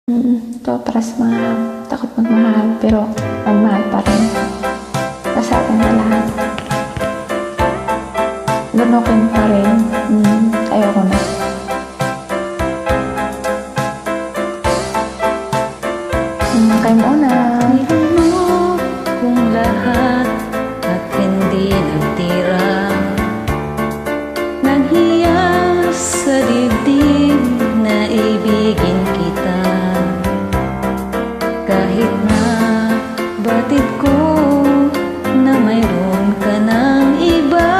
Ito para sa mga takot magmahal pero magmahal pa rin. Sa atin na lahat. Lunukin pa rin. Ayoko na. Kayo muna. Nilunok kung lahat at hindi nagtira. Naghiyas sa dibdib na ibigin kita. Kahit na batid ko na mayroon ka ng iba,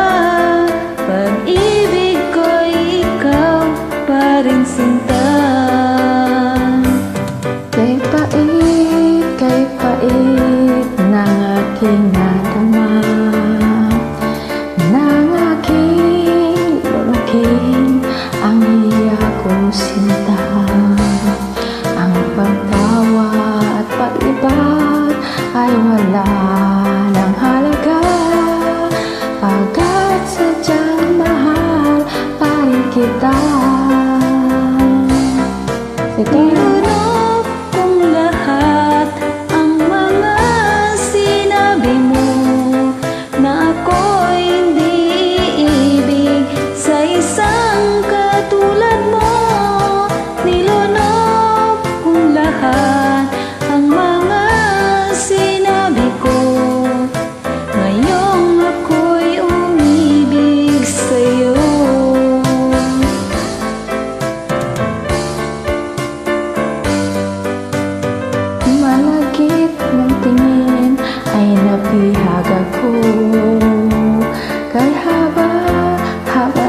pag-ibig ko'y ikaw pa rin sinta. Kay pait ng aking nadama, ng aking lunukin ang iya kong sinta. Ang pagtawa at pag-ibag ay wala ng halaga, pagkat sadyang mahal pa rin kita. Nilunok kong lahat ang mga sinabi mo, na ako'y hindi iibig sa isang katulad mo. Nilunok kong lahat ang mga sinabi ko, ngayong ako'y umibig sa'yo. Malagit ng tingin ay napihag ako, kay haba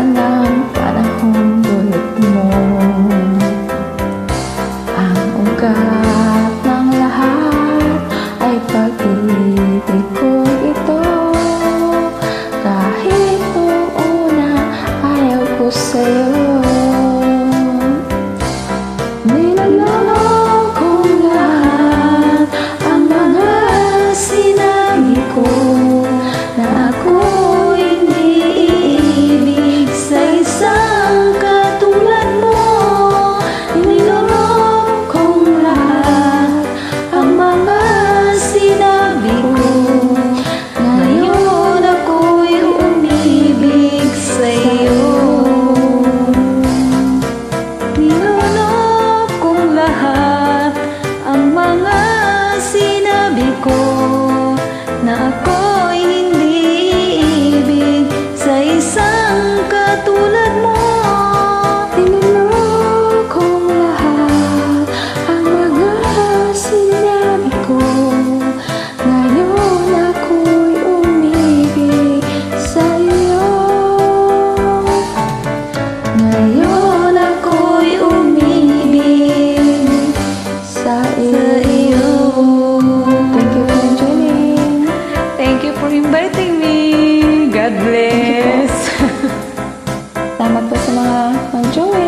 ng panahon dulot mo. Ang ugat ng lahat ay pag-ibig ko ito, kahit noong una ayaw ko sa'yo. Niloloko kong lahat ang mga sinabi ko, na ako'y hindi iibig sa isang katulad mo. Niloloko kong lahat ang mga sinabi ko, ngayon ako'y umibig sa'yo. Nilunok kong lahat ang mga sinabi ko, na ako'y hindi iibig sa isang katulad mo. Niloloko kong lahat ang mga sinabi ko, ngayon ako'y umibig sa'yo. Ngayon ako'y umibig sa'yo. Thank you for joining. Thank you for inviting me. God bless. Salamat po sa mga nag-join.